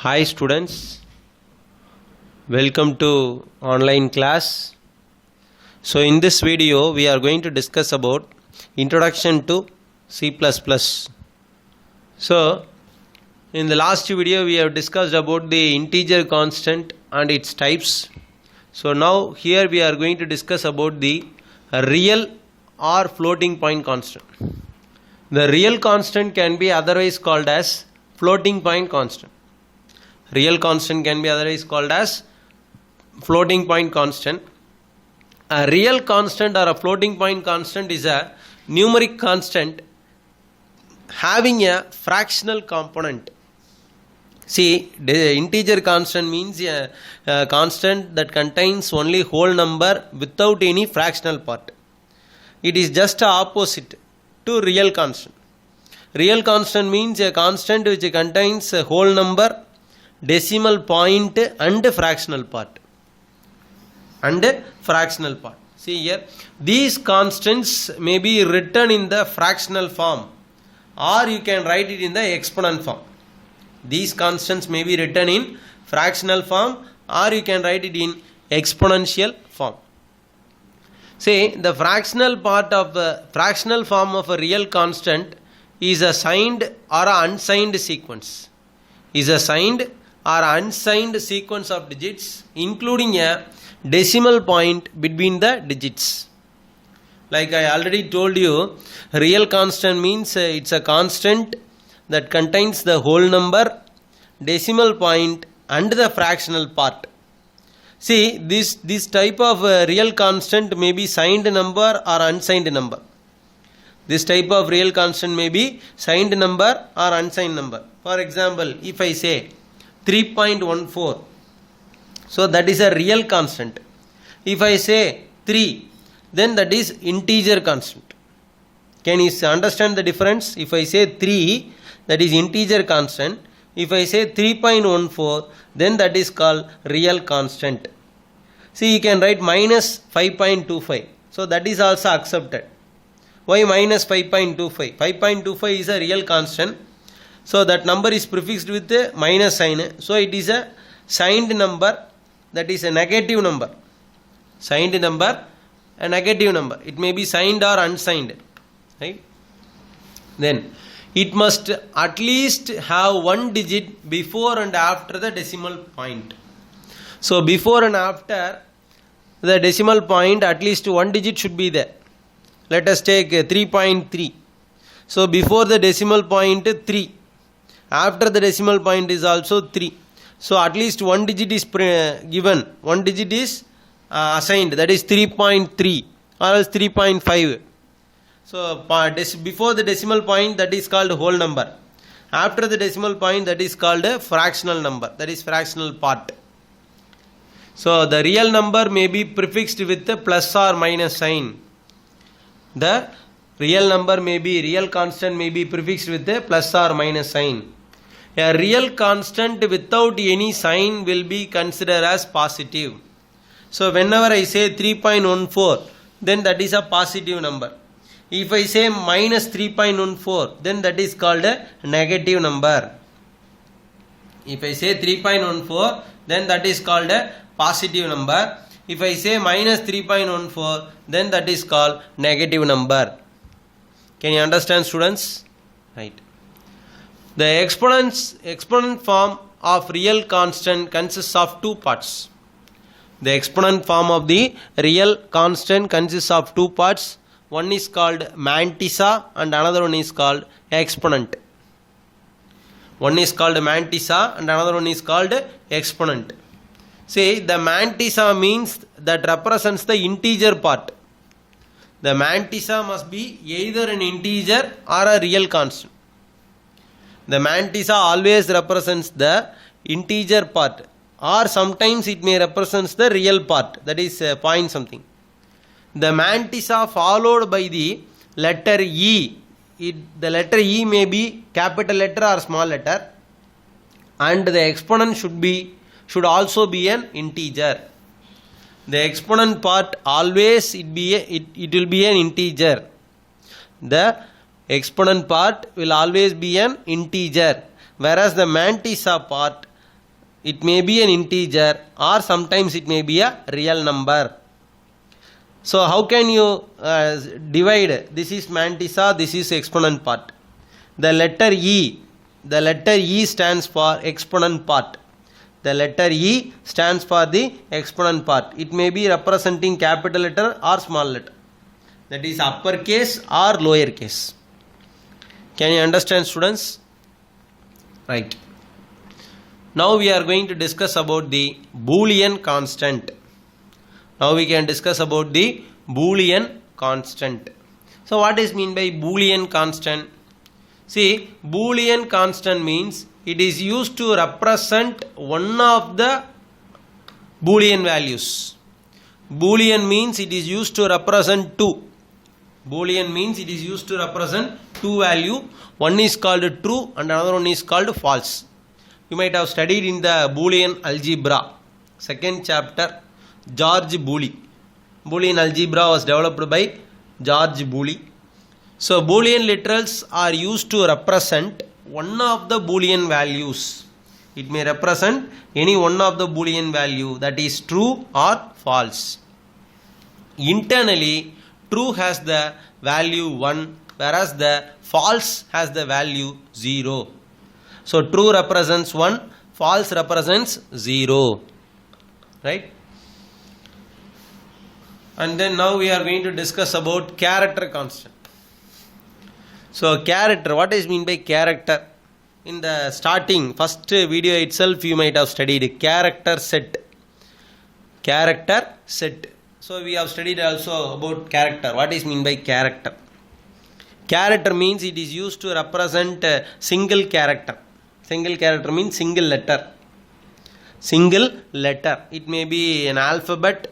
Hi students, welcome to online class. So in this video we are going to discuss about introduction to C++. So in the last video we have discussed about the integer constant and its types. So now here we are going to discuss about the real or floating point constant. The real constant can be otherwise called as floating point constant. Real constant can be otherwise called as floating point constant. A real constant or a floating point constant is a numeric constant having a fractional component. See, the integer constant means a constant that contains only whole number without any fractional part. It is just opposite to real constant. Real constant means a constant which contains a whole number, decimal point and fractional part. See here, these constants may be written in the fractional form or you can write it in the exponent form. These constants may be written in fractional form or you can write it in exponential form. See, the fractional part of the fractional form of a real constant is a signed or an unsigned sequence. Is a signed or unsigned sequence of digits including a decimal point between the digits. Like I already told you, real constant means it's a constant that contains the whole number, decimal point and the fractional part. See, this type of real constant may be signed number or unsigned number. This type of real constant may be signed number or unsigned number. For example, if I say 3.14, so that is a real constant. If I say 3, then that is integer constant. Can you understand the difference? If I say 3, that is integer constant. If I say 3.14, then that is called real constant. See, you can write minus 5.25. So that is also accepted. Why minus 5.25? 5.25 is a real constant. So that number is prefixed with a minus sign. So it is a signed number, that is a negative number. Signed number, a negative number. It may be signed or unsigned. Right? Then it must at least have one digit before and after the decimal point. So before and after the decimal point, at least one digit should be there. Let us take 3.3. So before the decimal point 3. After the decimal point is also 3. So at least one digit is given. One digit is assigned. That is 3.3 or else 3.5. So before the decimal point, that is called whole number. After the decimal point, that is called a fractional number. That is fractional part. So the real number may be prefixed with a plus or minus sign. The real number may be, real constant may be prefixed with a plus or minus sign. A real constant without any sign will be considered as positive. So whenever I say 3.14, then that is a positive number. If I say minus 3.14, then that is called a negative number. If I say 3.14, then that is called a positive number. If I say minus 3.14, then that is called negative number. Can you understand, students? Right. The exponent form of real constant consists of two parts. The exponent form of the real constant consists of two parts. One is called mantissa and another one is called exponent. One is called mantissa and another one is called exponent. See, the mantissa means that represents the integer part. The mantissa must be either an integer or a real constant. The mantissa always represents the integer part or sometimes it may represent the real part, that is point something. The mantissa followed by the letter E. The letter E may be capital letter or small letter and the exponent should also be an integer. The exponent part always it will be an integer. The exponent part will always be an integer, whereas the mantissa part it may be an integer, or sometimes it may be a real number. So how can you divide? This is mantissa, this is exponent part. The letter E stands for exponent part. The letter E stands for the exponent part. It may be representing capital letter or small letter. That is uppercase or lowercase. Can you understand, students? Right. Now we are going to discuss about the Boolean constant. Now we can discuss about the Boolean constant. So what is mean by Boolean constant? See, Boolean constant means it is used to represent one of the Boolean values. Boolean means it is used to represent two. Boolean means it is used to represent two value. One is called true and another one is called false. You might have studied in the Boolean algebra, second chapter, George Boole. Boolean algebra was developed by George Boole. So Boolean literals are used to represent one of the Boolean values. It may represent any one of the Boolean value, that is true or false. Internally, true has the value 1, whereas the false has the value 0. So true represents 1, false represents 0. Right? And then now we are going to discuss about character constant. So character, what is mean by character? In the starting, first video itself you might have studied character set. Character set. So we have studied also about character. What is mean by character? Character means it is used to represent a single character. Single character means single letter. Single letter. It may be an alphabet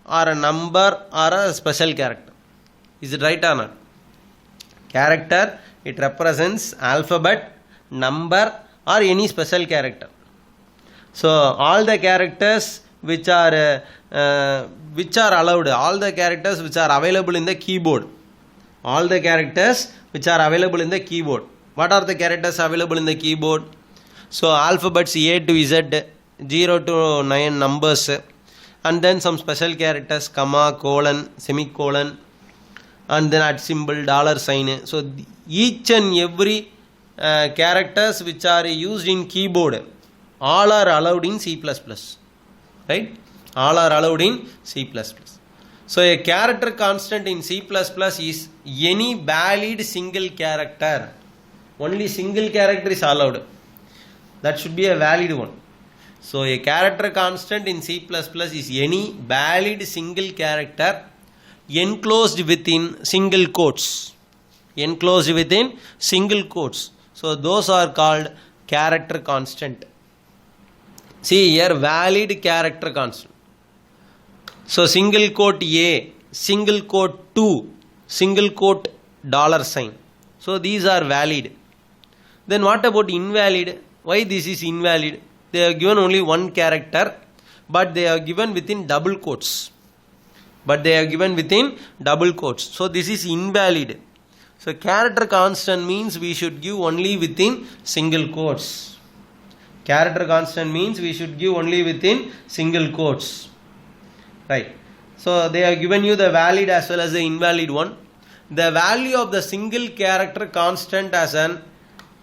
or a number or a special character. Is it right or not? Character, it represents alphabet, number or any special character. So all the characters which are allowed, all the characters which are available in the keyboard. All the characters which are available in the keyboard. What are the characters available in the keyboard? So alphabets A to Z, 0 to 9 numbers, and then some special characters, comma, colon, semicolon, and then at symbol, dollar sign. So each and every characters which are used in keyboard, all are allowed in C++. Right? All are allowed in C++. So a character constant in C++ is any valid single character. Only single character is allowed. That should be a valid one. So a character constant in C++ is any valid single character enclosed within single quotes. Enclosed within single quotes. So those are called character constant. See here, valid character constant. So single quote A, single quote 2, single quote dollar sign. So these are valid. Then what about invalid? Why this is invalid? They have given only one character, but they are given within double quotes. So this is invalid. So character constant means we should give only within single quotes. Character constant means we should give only within single quotes. Right. So they have given you the valid as well as the invalid one. The value of the single character constant as an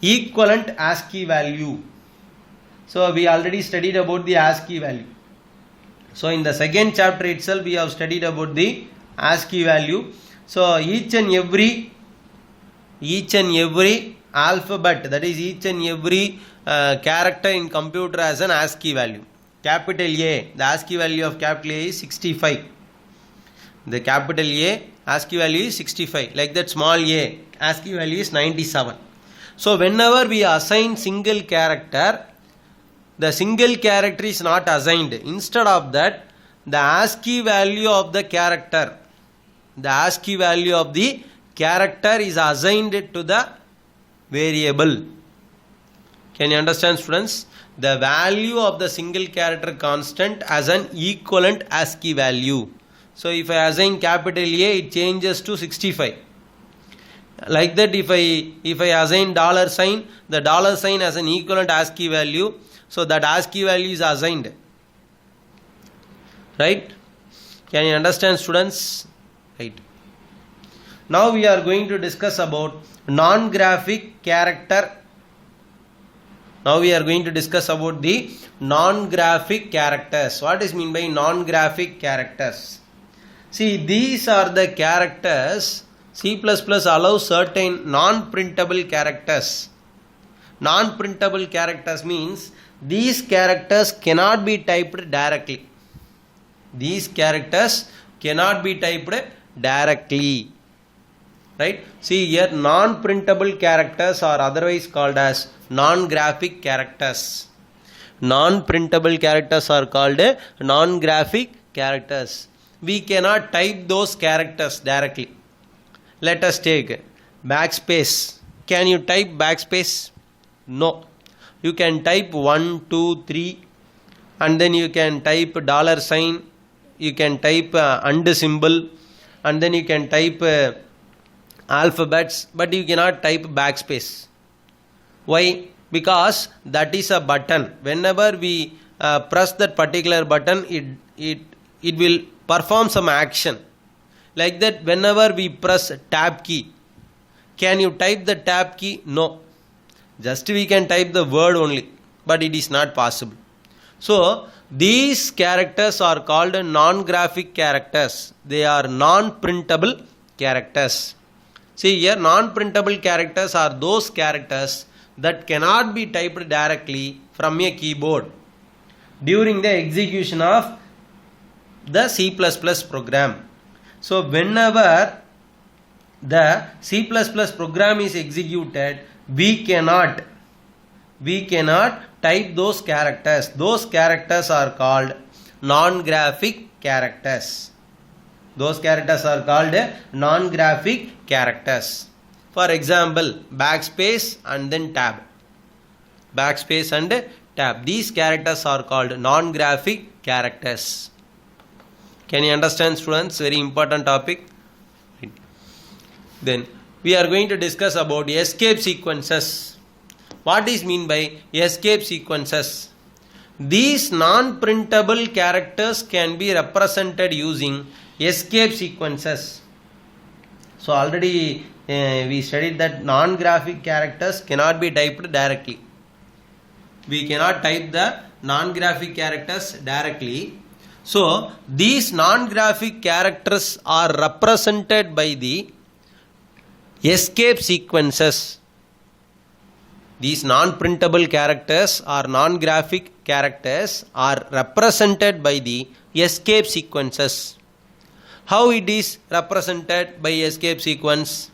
equivalent ASCII value. So we already studied about the ASCII value. So in the second chapter itself we have studied about the ASCII value. So each and every alphabet, that is each and every character in computer has an ASCII value. Capital A, the ASCII value of capital A is 65. The capital A ASCII value is 65. Like that, small a ASCII value is 97. So whenever we assign single character, the single character is not assigned. Instead of that, the ASCII value of the character, is assigned to the variable. Can you understand, students? The value of the single character constant as an equivalent ASCII value. So if I assign capital A, it changes to 65. Like that, if I assign dollar sign, the dollar sign has an equivalent ASCII value, so that ASCII value is assigned. Right? Can you understand, students? Right. Now we are going to discuss about non-graphic character. Now we are going to discuss about the non-graphic characters. What is mean by non-graphic characters? See, these are the characters. C++ allows certain non-printable characters. Non-printable characters means these characters cannot be typed directly. These characters cannot be typed directly. Right? See here, non-printable characters are otherwise called as non-graphic characters. Non-printable characters are called non-graphic characters. We cannot type those characters directly. Let us take backspace. Can you type backspace? No. You can type 1, 2, 3, and then you can type dollar sign. You can type and symbol, and then you can type alphabets, but you cannot type backspace. Why? Because that is a button. Whenever we press that particular button, it will perform some action. Like that, whenever we press tab key, can you type the tab key? No. Just we can type the word only, but it is not possible. So, these characters are called non-graphic characters. They are non-printable characters. See here, non-printable characters are those characters that cannot be typed directly from a keyboard during the execution of the C++ program. So whenever the C++ program is executed, we cannot type those characters. Those characters are called non-graphic characters. Those characters are called non-graphic characters. For example, backspace and then tab. Backspace and tab. These characters are called non-graphic characters. Can you understand, students? Very important topic. Then we are going to discuss about escape sequences. What is mean by escape sequences? These non-printable characters can be represented using escape sequences. So already we studied that non-graphic characters cannot be typed directly. We cannot type the non-graphic characters directly. So these non-graphic characters are represented by the escape sequences. These non-printable characters or non-graphic characters are represented by the escape sequences. How it is represented by escape sequence?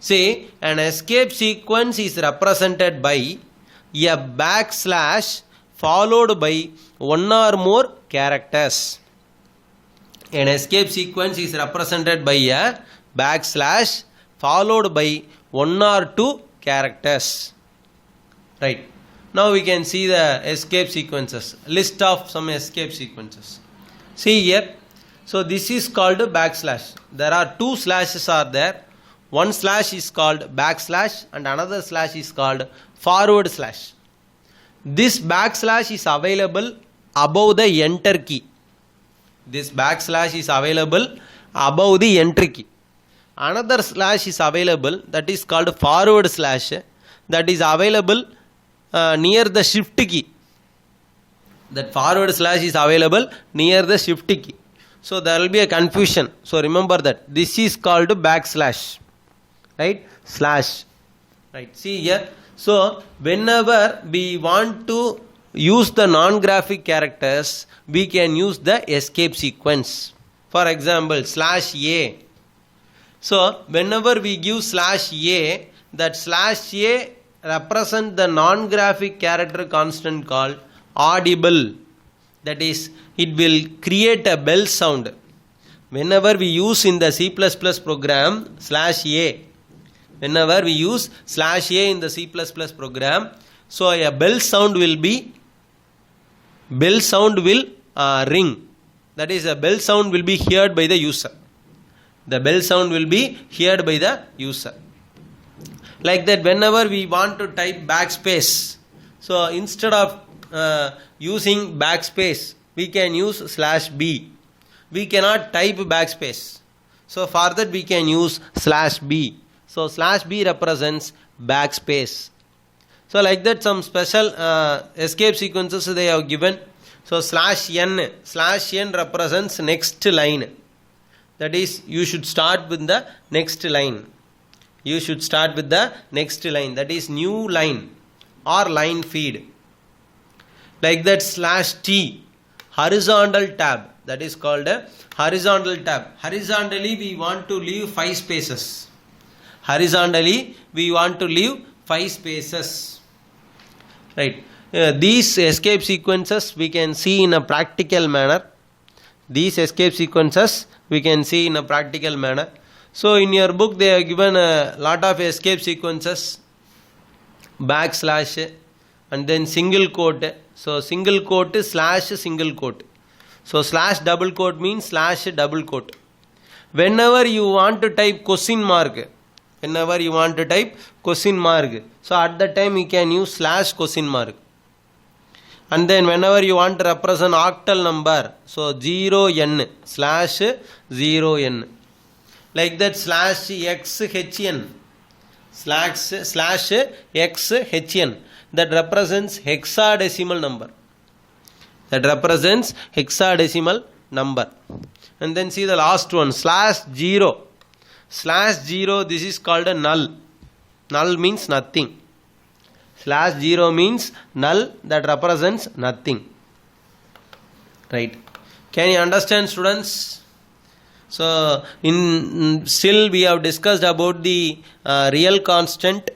Say, an escape sequence is represented by a backslash followed by one or more characters. An escape sequence is represented by a backslash followed by one or two characters. Right. Now we can see the escape sequences. List of some escape sequences. See here. So this is called backslash. There are two slashes are there. One slash is called backslash and another slash is called forward slash. This backslash is available above the enter key. This backslash is available above the enter key. Another slash is available, that is called forward slash, that is available near the shift key. That forward slash is available near the shift key. So there will be a confusion. So remember that this is called backslash. Right? Slash. Right. See here. So whenever we want to use the non-graphic characters, we can use the escape sequence. For example, slash A. So whenever we give slash A, that slash A represent the non-graphic character constant called audible. That is, it will create a bell sound. Whenever we use in the C++ program slash A, whenever we use slash A in the C++ program, so a bell sound will ring. That is, a bell sound will be heard by the user. The bell sound will be heard by the user. Like that, whenever we want to type backspace, so instead of using backspace, we can use /b. We cannot type backspace. So for that we can use /b. So /b represents backspace. So like that, some special escape sequences they have given. So /n represents next line. That is, you should start with the next line. You should start with the next line. That is new line or line feed. Like that, /t, horizontal tab. That is called a horizontal tab. Horizontally we want to leave 5 spaces. Horizontally we want to leave 5 spaces. Right. These escape sequences we can see in a practical manner. These escape sequences we can see in a practical manner. So in your book they have given a lot of escape sequences. / and then single quote. So single quote / single quote. So /double quote means /double quote. Whenever you want to type question mark, so at that time you can use /question mark. And then whenever you want to represent octal number, so 0n /0n. Like that, /xhn, /xhn, that represents hexadecimal number. That represents hexadecimal number. And then see the last one, /0. /0, this is called a null. Null means nothing. /0 means null, that represents nothing. Right. Can you understand, students? So still we have discussed about the real constant,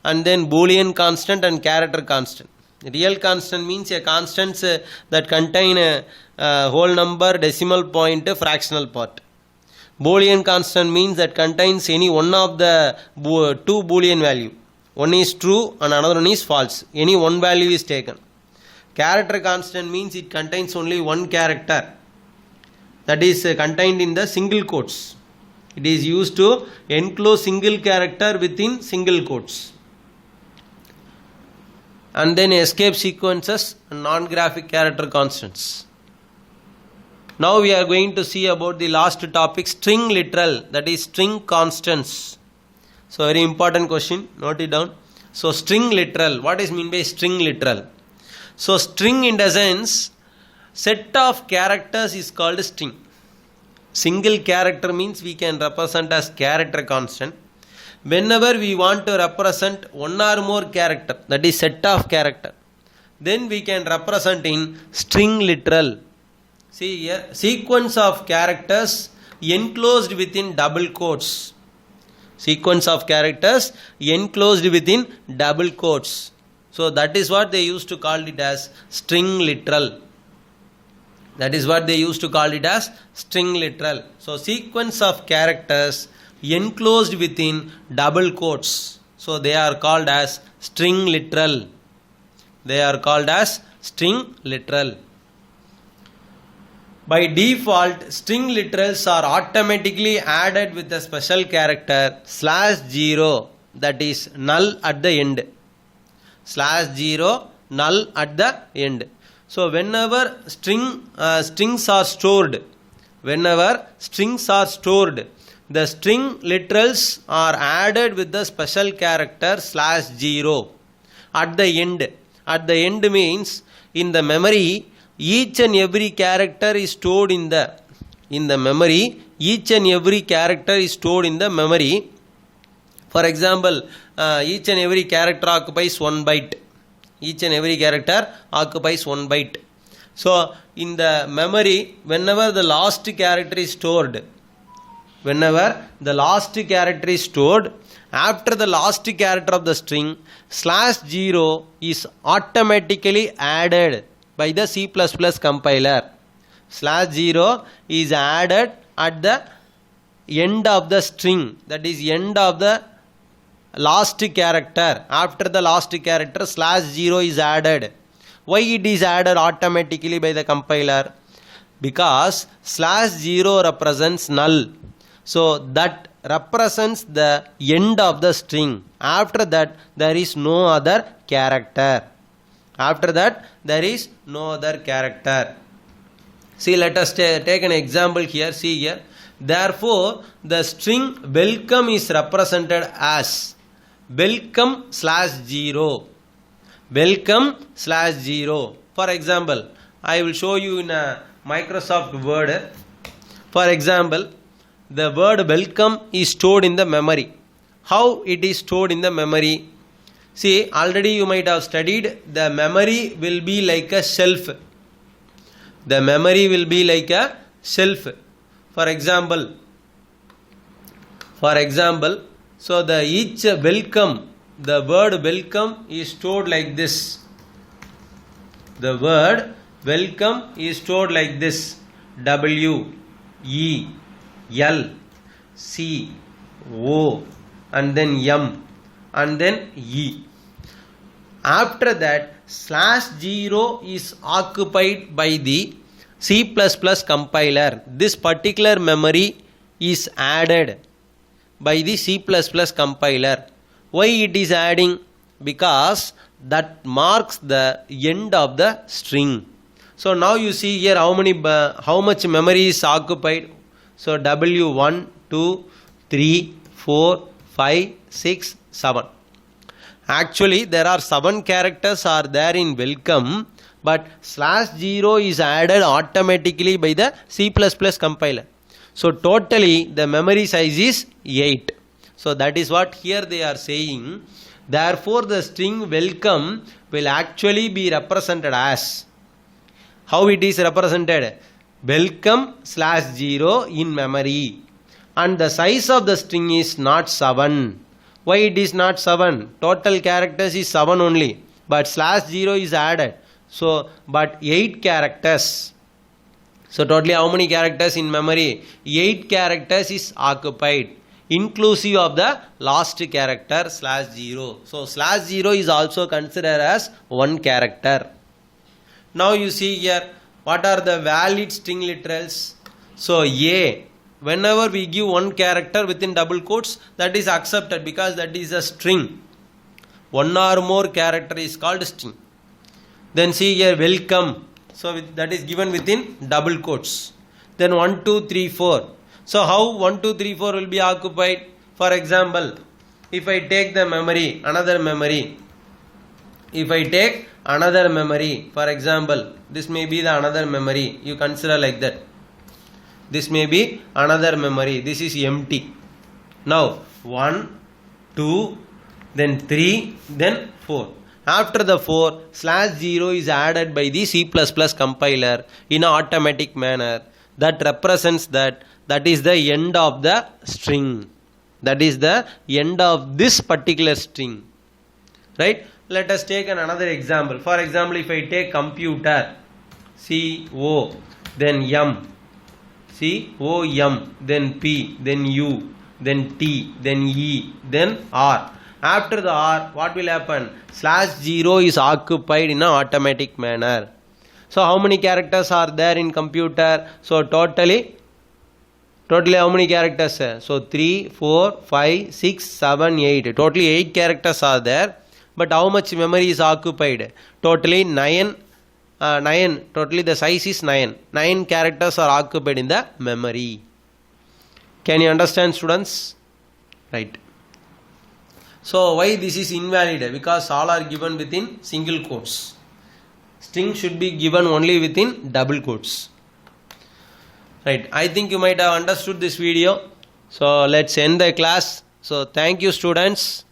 and then Boolean constant and character constant. Real constant means a constant that contain a whole number, decimal point, fractional part. Boolean constant means that contains any one of the 2 Boolean value. One is true and another one is false. Any one value is taken. Character constant means it contains only one character. That is contained in the single quotes. It is used to enclose single character within single quotes. And then escape sequences and non-graphic character constants. Now we are going to see about the last topic, string literal, that is string constants. So very important question, note it down. So string literal, what is mean by string literal? So string in the sense, set of characters is called string. Single character means we can represent as character constant. Whenever we want to represent one or more character, that is set of character, then we can represent in string literal. See here, sequence of characters enclosed within double quotes. Sequence of characters enclosed within double quotes. So that is what they used to call it as string literal. That is what they used to call it as string literal. So sequence of characters enclosed within double quotes. So they are called as string literal. They are called as string literal. By default, string literals are automatically added with a special character /0, that is null at the end. /0, null at the end. So whenever strings are stored, the string literals are added with the special character /0 at the end. At the end means in the memory, each and every character is stored in the memory. Each and every character is stored in the memory. For example, each and every character occupies 1 byte. Each and every character occupies 1 byte. So in the memory, whenever the last character is stored, after the last character of the string, /0 is automatically added by the C++ compiler. /0 is added at the end of the string, that is end of the last character. After the last character, /0 is added. Why it is added automatically by the compiler? Because /0 represents null. So that represents the end of the string. After that, there is no other character. After that, there is no other character. See, let us take an example here. See here. Therefore, the string welcome is represented as welcome/0. Welcome/0. For example, I will show you in a Microsoft Word. For example, the word welcome is stored in the memory. How it is stored in the memory? See, already you might have studied the memory will be like a shelf. The memory will be like a shelf. For example, so the each welcome, the word welcome is stored like this. The word welcome is stored like this. W, E, L, C, O, and then M, and then E. After that, /0 is occupied by the C++ compiler. This particular memory is added by the C++ compiler. Why it is adding? Because that marks the end of the string. So now you see here how much memory is occupied. So W1, 2, 3, 4, 5, 6, 7. Actually, there are 7 characters are there in welcome, but /0 is added automatically by the C++ compiler. So totally the memory size is 8. So that is what here they are saying. Therefore, the string welcome will actually be represented as, how it is represented? Welcome/0 in memory. And the size of the string is not 7. Why it is not 7? Total characters is 7 only, but /0 is added. So, but 8 characters. So totally how many characters in memory? 8 characters is occupied, inclusive of the last character /0. So /0 is also considered as 1 character. Now you see here, what are the valid string literals? So A, whenever we give 1 character within double quotes, that is accepted because that is a string. 1 or more character is called string. Then see here welcome. So that is given within double quotes. Then 1, 2, 3, 4. So how 1, 2, 3, 4 will be occupied? For example, if I take the memory, another memory. If I take another memory, for example, this may be the another memory. You consider like that. This may be another memory. This is empty. Now 1, 2, then 3, then 4. After the 4, /0 is added by the C++ compiler in an automatic manner. That represents that is the end of the string. That is the end of this particular string. Right? Let us take another example. For example, if I take computer, C-O, then M, C-O-M, then P, then U, then T, then E, then R. After the R, what will happen? /0 is occupied in an automatic manner. So how many characters are there in computer? So totally how many characters? So 3, 4, 5, 6, 7, 8. Totally 8 characters are there. But how much memory is occupied? Totally 9. Totally the size is 9. 9 characters are occupied in the memory. Can you understand, students? Right. So why this is invalid? Because all are given within single quotes. String should be given only within double quotes. Right. I think you might have understood this video. So let's end the class. So thank you, students.